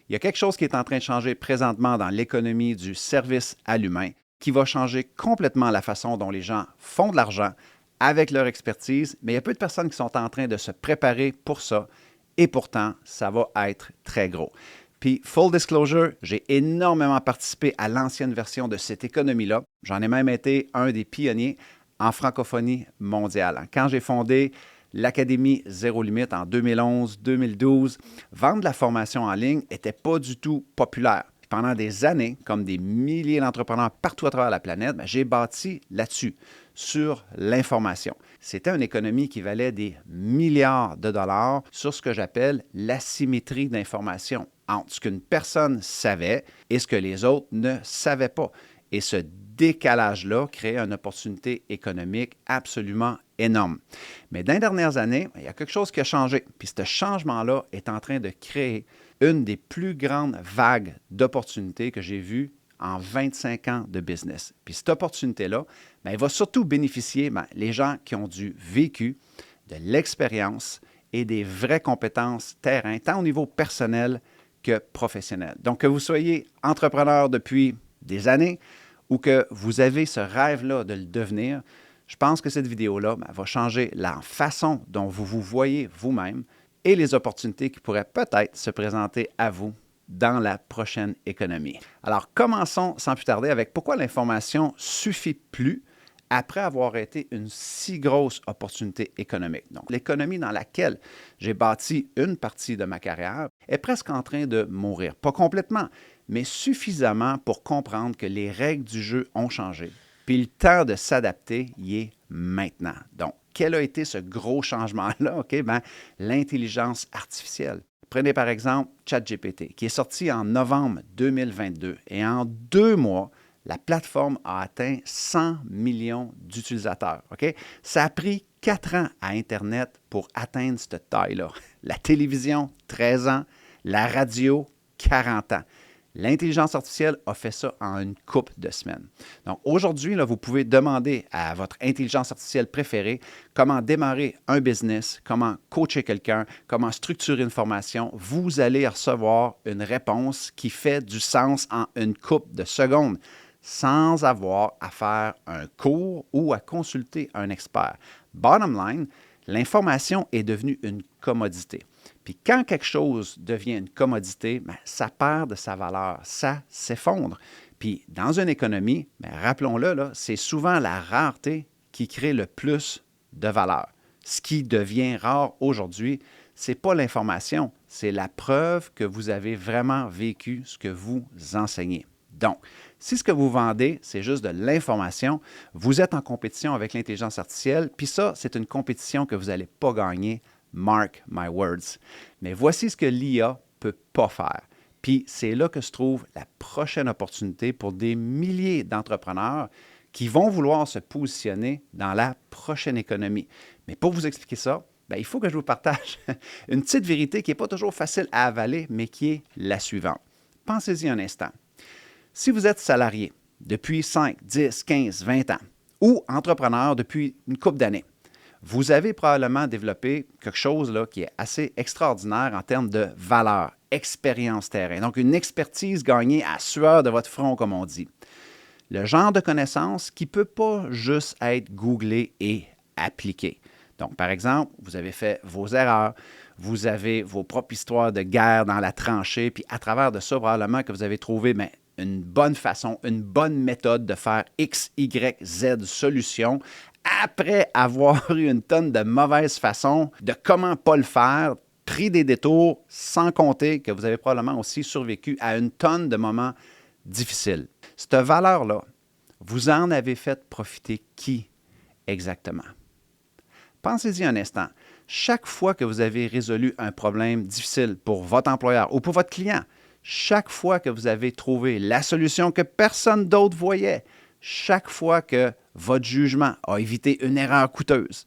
Il y a quelque chose qui est en train de changer présentement dans l'économie du service à l'humain qui va changer complètement la façon dont les gens font de l'argent avec leur expertise, mais il y a peu de personnes qui sont en train de se préparer pour ça et pourtant, ça va être très gros. Puis, full disclosure, j'ai énormément participé à l'ancienne version de cette économie-là. J'en ai même été un des pionniers en francophonie mondiale. Quand j'ai fondé l'Académie Zéro Limite en 2011-2012, vendre de la formation en ligne n'était pas du tout populaire. Pendant des années, comme des milliers d'entrepreneurs partout à travers la planète, j'ai bâti là-dessus, sur l'information. C'était une économie qui valait des milliards de dollars sur ce que j'appelle l'asymétrie d'information entre ce qu'une personne savait et ce que les autres ne savaient pas. Et ce décalage-là crée une opportunité économique absolument énorme. Mais dans les dernières années, il y a quelque chose qui a changé. Puis ce changement-là est en train de créer une des plus grandes vagues d'opportunités que j'ai vues en 25 ans de business. Puis cette opportunité-là, elle va surtout bénéficier les gens qui ont du vécu, de l'expérience et des vraies compétences terrain, tant au niveau personnel que professionnel. Donc, que vous soyez entrepreneur depuis des années ou que vous avez ce rêve-là de le devenir, je pense que cette vidéo-là va changer la façon dont vous vous voyez vous-même et les opportunités qui pourraient peut-être se présenter à vous dans la prochaine économie. Alors, commençons sans plus tarder avec pourquoi l'information ne suffit plus après avoir été une si grosse opportunité économique. Donc, l'économie dans laquelle j'ai bâti une partie de ma carrière est presque en train de mourir. Pas complètement, mais suffisamment pour comprendre que les règles du jeu ont changé. Puis le temps de s'adapter y est maintenant. Donc, quel a été ce gros changement-là? L'intelligence artificielle. Prenez par exemple ChatGPT, qui est sorti en novembre 2022 et en 2 mois, la plateforme a atteint 100 millions d'utilisateurs. Ça a pris 4 ans à Internet pour atteindre cette taille-là. La télévision, 13 ans. La radio, 40 ans. L'intelligence artificielle a fait ça en une couple de semaines. Donc aujourd'hui, vous pouvez demander à votre intelligence artificielle préférée comment démarrer un business, comment coacher quelqu'un, comment structurer une formation. Vous allez recevoir une réponse qui fait du sens en une couple de secondes sans avoir à faire un cours ou à consulter un expert. Bottom line, l'information est devenue une commodité. Puis quand quelque chose devient une commodité, ça perd de sa valeur, ça s'effondre. Puis dans une économie, rappelons-le, c'est souvent la rareté qui crée le plus de valeur. Ce qui devient rare aujourd'hui, ce n'est pas l'information, c'est la preuve que vous avez vraiment vécu ce que vous enseignez. Donc, si ce que vous vendez, c'est juste de l'information, vous êtes en compétition avec l'intelligence artificielle, puis ça, c'est une compétition que vous n'allez pas gagner. Mark my words. Mais voici ce que l'IA ne peut pas faire. Puis c'est là que se trouve la prochaine opportunité pour des milliers d'entrepreneurs qui vont vouloir se positionner dans la prochaine économie. Mais pour vous expliquer ça, il faut que je vous partage une petite vérité qui n'est pas toujours facile à avaler, mais qui est la suivante. Pensez-y un instant. Si vous êtes salarié depuis 5, 10, 15, 20 ans ou entrepreneur depuis une couple d'années, vous avez probablement développé quelque chose qui est assez extraordinaire en termes de valeur, expérience terrain. Donc, une expertise gagnée à sueur de votre front, comme on dit. Le genre de connaissance qui ne peut pas juste être googlé et appliqué. Donc, par exemple, vous avez fait vos erreurs, vous avez vos propres histoires de guerre dans la tranchée, puis à travers de ça, probablement que vous avez trouvé une bonne façon, une bonne méthode de faire X, Y, Z solution après avoir eu une tonne de mauvaises façons de comment pas le faire, pris des détours, sans compter que vous avez probablement aussi survécu à une tonne de moments difficiles. Cette valeur-là, vous en avez fait profiter qui exactement? Pensez-y un instant. Chaque fois que vous avez résolu un problème difficile pour votre employeur ou pour votre client, chaque fois que vous avez trouvé la solution que personne d'autre voyait, chaque fois que votre jugement a évité une erreur coûteuse,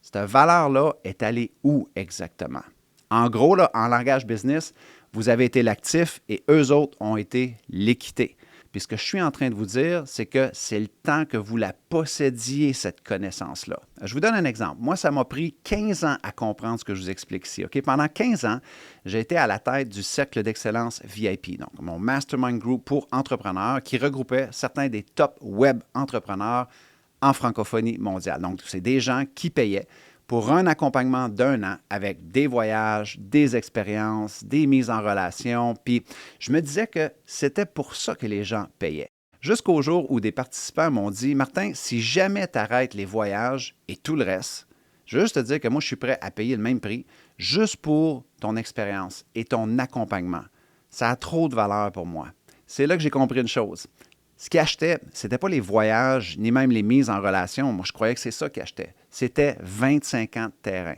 cette valeur-là est allée où exactement? En gros, en langage business, vous avez été l'actif et eux autres ont été l'équité. Puis ce que je suis en train de vous dire, c'est que c'est le temps que vous la possédiez, cette connaissance-là. Je vous donne un exemple. Moi, ça m'a pris 15 ans à comprendre ce que je vous explique ici. OK? Pendant 15 ans, j'ai été à la tête du Cercle d'excellence VIP, donc mon mastermind group pour entrepreneurs qui regroupait certains des top web entrepreneurs en francophonie mondiale. Donc, c'est des gens qui payaient pour un accompagnement d'1 an avec des voyages, des expériences, des mises en relation. Puis je me disais que c'était pour ça que les gens payaient. Jusqu'au jour où des participants m'ont dit, Martin, si jamais tu arrêtes les voyages et tout le reste, je veux juste te dire que moi, je suis prêt à payer le même prix juste pour ton expérience et ton accompagnement. Ça a trop de valeur pour moi. C'est là que j'ai compris une chose. Ce qu'ils achetaient, ce n'était pas les voyages, ni même les mises en relation. Moi, je croyais que c'est ça qu'ils achetaient. C'était 25 ans de terrain,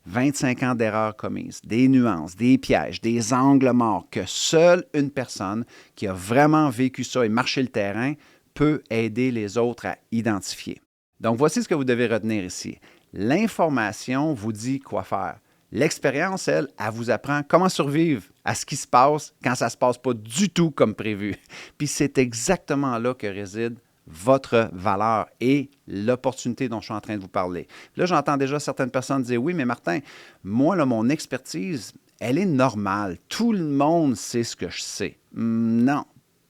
25 ans d'erreurs commises, des nuances, des pièges, des angles morts que seule une personne qui a vraiment vécu ça et marché le terrain peut aider les autres à identifier. Donc, voici ce que vous devez retenir ici. L'information vous dit quoi faire. L'expérience, elle vous apprend comment survivre à ce qui se passe quand ça ne se passe pas du tout comme prévu. Puis c'est exactement là que réside votre valeur et l'opportunité dont je suis en train de vous parler. Là, j'entends déjà certaines personnes dire, oui, mais Martin, moi, là, mon expertise, elle est normale. Tout le monde sait ce que je sais. Non,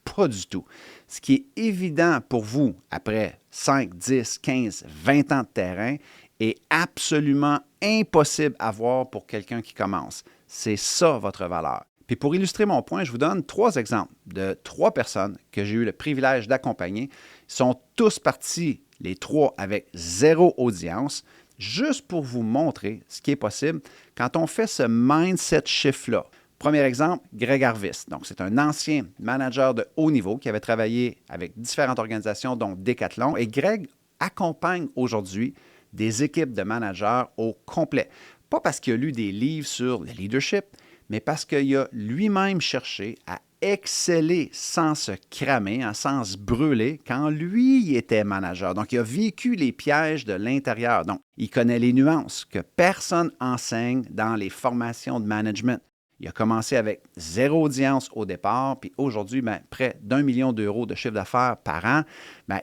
pas du tout. Ce qui est évident pour vous après 5, 10, 15, 20 ans de terrain est absolument impossible à voir pour quelqu'un qui commence. C'est ça votre valeur. Puis pour illustrer mon point, je vous donne 3 exemples de 3 personnes que j'ai eu le privilège d'accompagner. Ils sont tous partis, les 3, avec 0 audience, juste pour vous montrer ce qui est possible quand on fait ce mindset shift-là. Premier exemple, Greg Harvis. Donc, c'est un ancien manager de haut niveau qui avait travaillé avec différentes organisations, dont Decathlon. Et Greg accompagne aujourd'hui des équipes de managers au complet. Pas parce qu'il a lu des livres sur le leadership, mais parce qu'il a lui-même cherché à exceller sans se cramer, sans se brûler, quand lui était manager. Donc, il a vécu les pièges de l'intérieur. Donc, il connaît les nuances que personne enseigne dans les formations de management. Il a commencé avec 0 audience au départ, puis aujourd'hui, près d'1 million d'euros de chiffre d'affaires par an.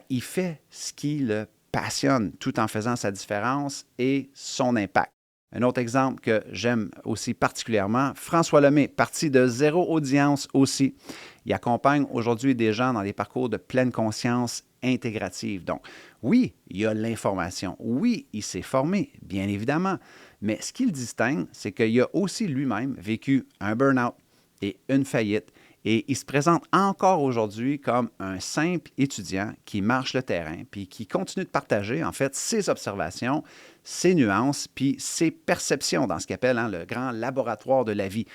Il fait ce qui le passionne tout en faisant sa différence et son impact. Un autre exemple que j'aime aussi particulièrement, François Lemay, parti de 0 audience aussi. Il accompagne aujourd'hui des gens dans des parcours de pleine conscience intégrative. Donc, oui, il y a l'information. Oui, il s'est formé, bien évidemment. Mais ce qui le distingue, c'est qu'il a aussi lui-même vécu un burn-out et une faillite. Et il se présente encore aujourd'hui comme un simple étudiant qui marche le terrain, puis qui continue de partager, en fait, ses observations, ses nuances, puis ses perceptions dans ce qu'il appelle le grand laboratoire de la vie.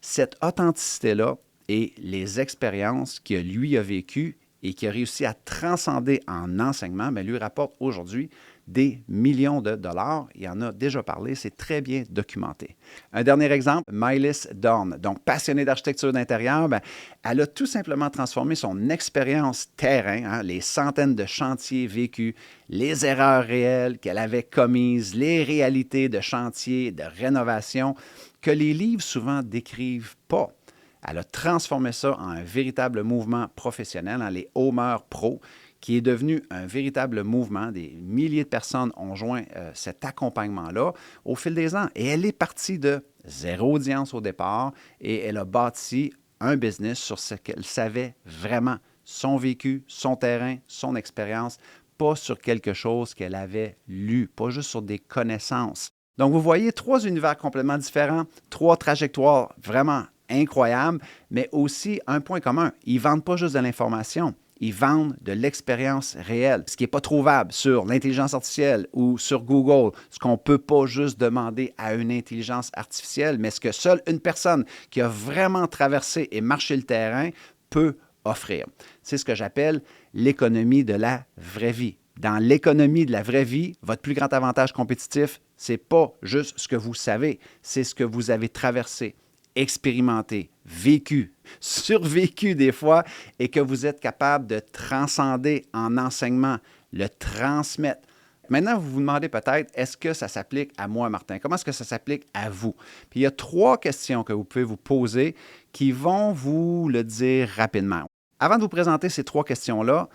Cette authenticité-là et les expériences que lui a vécues et qui a réussi à transcender en enseignement, lui rapporte aujourd'hui des millions de dollars. Il en a déjà parlé, c'est très bien documenté. Un dernier exemple, Mylis Dorn, donc passionnée d'architecture d'intérieur, elle a tout simplement transformé son expérience terrain, les centaines de chantiers vécus, les erreurs réelles qu'elle avait commises, les réalités de chantiers, de rénovation, que les livres souvent décrivent pas. Elle a transformé ça en un véritable mouvement professionnel, les Homer Pro, qui est devenu un véritable mouvement. Des milliers de personnes ont joint cet accompagnement-là au fil des ans. Et elle est partie de 0 audience au départ et elle a bâti un business sur ce qu'elle savait vraiment, son vécu, son terrain, son expérience, pas sur quelque chose qu'elle avait lu, pas juste sur des connaissances. Donc, vous voyez 3 univers complètement différents, 3 trajectoires vraiment incroyables, mais aussi un point commun. Ils ne vendent pas juste de l'information. Ils vendent de l'expérience réelle, ce qui n'est pas trouvable sur l'intelligence artificielle ou sur Google, ce qu'on ne peut pas juste demander à une intelligence artificielle, mais ce que seule une personne qui a vraiment traversé et marché le terrain peut offrir. C'est ce que j'appelle l'économie de la vraie vie. Dans l'économie de la vraie vie, votre plus grand avantage compétitif, ce n'est pas juste ce que vous savez, c'est ce que vous avez traversé, expérimenté, vécu, survécu des fois, et que vous êtes capable de transcender en enseignement, le transmettre. Maintenant, vous vous demandez peut-être, est-ce que ça s'applique à moi, Martin? Comment est-ce que ça s'applique à vous? Puis il y a 3 questions que vous pouvez vous poser qui vont vous le dire rapidement. Avant de vous présenter ces 3 questions-là,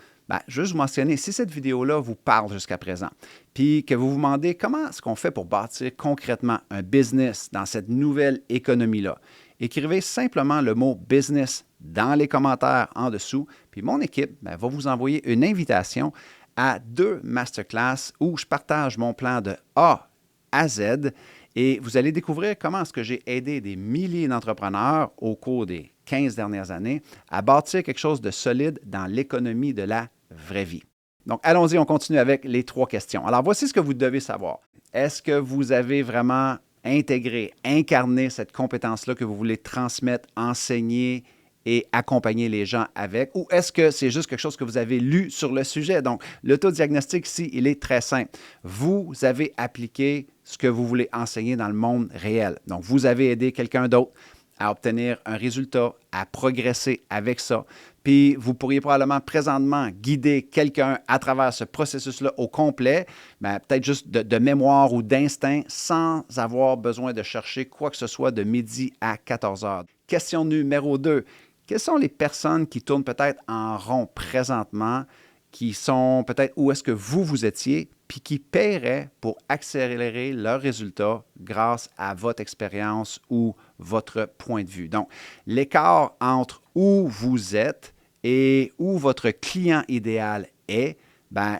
juste vous mentionner, si cette vidéo-là vous parle jusqu'à présent, puis que vous vous demandez comment est-ce qu'on fait pour bâtir concrètement un business dans cette nouvelle économie-là, écrivez simplement le mot business dans les commentaires en dessous, puis mon équipe va vous envoyer une invitation à 2 masterclass où je partage mon plan de A à Z et vous allez découvrir comment est-ce que j'ai aidé des milliers d'entrepreneurs au cours des 15 dernières années à bâtir quelque chose de solide dans l'économie de la vraie vie. Donc, allons-y, on continue avec les 3 questions. Alors, voici ce que vous devez savoir. Est-ce que vous avez vraiment intégré, incarné cette compétence-là que vous voulez transmettre, enseigner et accompagner les gens avec, ou est-ce que c'est juste quelque chose que vous avez lu sur le sujet? Donc, l'autodiagnostic ici, il est très simple. Vous avez appliqué ce que vous voulez enseigner dans le monde réel. Donc, vous avez aidé quelqu'un d'autre à obtenir un résultat, à progresser avec ça. Puis, vous pourriez probablement présentement guider quelqu'un à travers ce processus-là au complet, peut-être juste de mémoire ou d'instinct, sans avoir besoin de chercher quoi que ce soit de midi à 14 heures. Question numéro 2. Quelles sont les personnes qui tournent peut-être en rond présentement, qui sont peut-être où est-ce que vous étiez, puis qui paieraient pour accélérer leurs résultats grâce à votre expérience ou votre point de vue? Donc, l'écart entre où vous êtes et où votre client idéal est,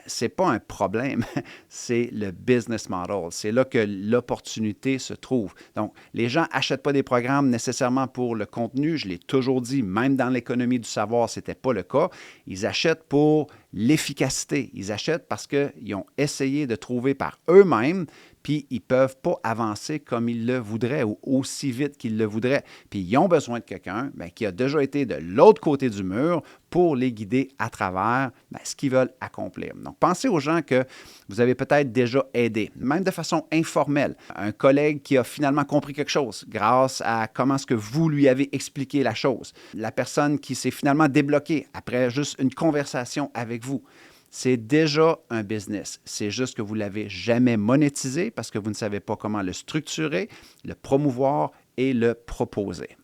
ce n'est pas un problème, c'est le business model. C'est là que l'opportunité se trouve. Donc, les gens n'achètent pas des programmes nécessairement pour le contenu. Je l'ai toujours dit, même dans l'économie du savoir, ce n'était pas le cas. Ils achètent pour l'efficacité. Ils achètent parce qu'ils ont essayé de trouver par eux-mêmes, puis ils ne peuvent pas avancer comme ils le voudraient ou aussi vite qu'ils le voudraient. Puis ils ont besoin de quelqu'un qui a déjà été de l'autre côté du mur pour les guider à travers ce qu'ils veulent accomplir. Donc, pensez aux gens que vous avez peut-être déjà aidés, même de façon informelle. Un collègue qui a finalement compris quelque chose grâce à comment est-ce que vous lui avez expliqué la chose. La personne qui s'est finalement débloquée après juste une conversation avec vous. C'est déjà un business. C'est juste que vous ne l'avez jamais monétisé parce que vous ne savez pas comment le structurer, le promouvoir et le proposer.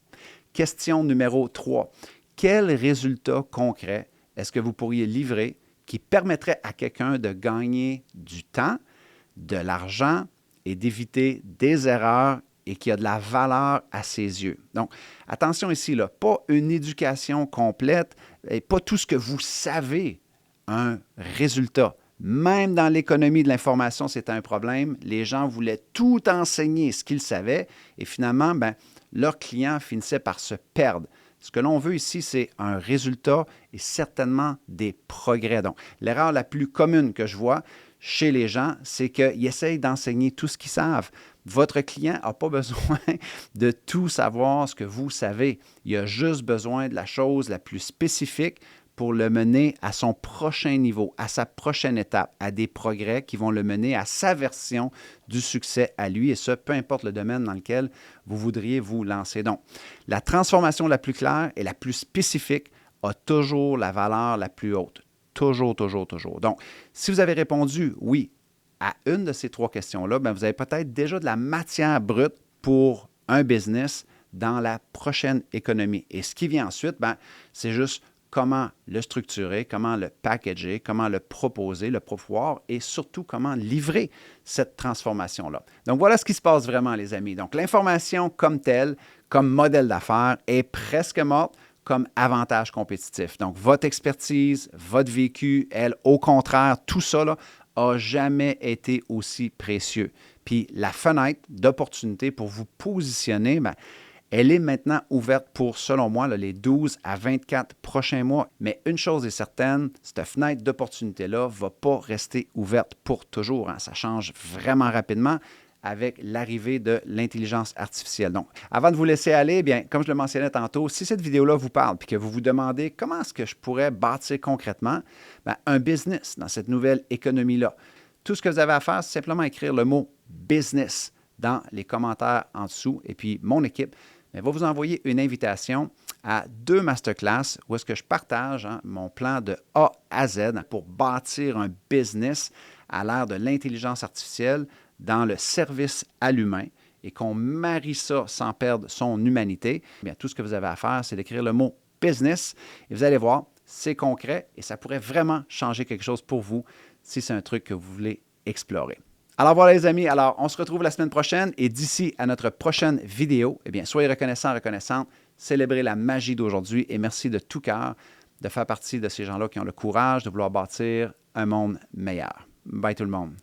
Question numéro 3. Quel résultat concret est-ce que vous pourriez livrer qui permettrait à quelqu'un de gagner du temps, de l'argent et d'éviter des erreurs et qui a de la valeur à ses yeux? Donc, attention ici, là, pas une éducation complète et pas tout ce que vous savez un résultat. Même dans l'économie de l'information, c'était un problème. Les gens voulaient tout enseigner ce qu'ils savaient et finalement, leurs clients finissaient par se perdre. Ce que l'on veut ici, c'est un résultat et certainement des progrès. Donc, l'erreur la plus commune que je vois chez les gens, c'est qu'ils essayent d'enseigner tout ce qu'ils savent. Votre client n'a pas besoin de tout savoir ce que vous savez. Il a juste besoin de la chose la plus spécifique pour le mener à son prochain niveau, à sa prochaine étape, à des progrès qui vont le mener à sa version du succès à lui, et ce, peu importe le domaine dans lequel vous voudriez vous lancer. Donc, la transformation la plus claire et la plus spécifique a toujours la valeur la plus haute. Toujours, toujours, toujours. Donc, si vous avez répondu oui à une de ces 3 questions-là, vous avez peut-être déjà de la matière brute pour un business dans la prochaine économie. Et ce qui vient ensuite, c'est juste comment le structurer, comment le packager, comment le proposer, le promouvoir et surtout comment livrer cette transformation-là. Donc, voilà ce qui se passe vraiment, les amis. Donc, l'information comme telle, comme modèle d'affaires, est presque morte comme avantage compétitif. Donc, votre expertise, votre vécu, elle, au contraire, tout ça n'a jamais été aussi précieux. Puis, la fenêtre d'opportunité pour vous positionner, elle est maintenant ouverte pour, selon moi, les 12 à 24 prochains mois. Mais une chose est certaine, cette fenêtre d'opportunité-là ne va pas rester ouverte pour toujours. Ça change vraiment rapidement avec l'arrivée de l'intelligence artificielle. Donc, avant de vous laisser aller, comme je le mentionnais tantôt, si cette vidéo-là vous parle et que vous vous demandez comment est-ce que je pourrais bâtir concrètement un business dans cette nouvelle économie-là, tout ce que vous avez à faire, c'est simplement écrire le mot « business » dans les commentaires en dessous. Et puis, mon équipe va vous envoyer une invitation à 2 masterclass où est-ce que je partage mon plan de A à Z pour bâtir un business à l'ère de l'intelligence artificielle dans le service à l'humain et qu'on marie ça sans perdre son humanité. Tout ce que vous avez à faire, c'est d'écrire le mot business. Et vous allez voir, c'est concret et ça pourrait vraiment changer quelque chose pour vous si c'est un truc que vous voulez explorer. Alors voilà les amis, alors on se retrouve la semaine prochaine et d'ici à notre prochaine vidéo, eh bien soyez reconnaissants, reconnaissantes, célébrez la magie d'aujourd'hui et merci de tout cœur de faire partie de ces gens-là qui ont le courage de vouloir bâtir un monde meilleur. Bye tout le monde.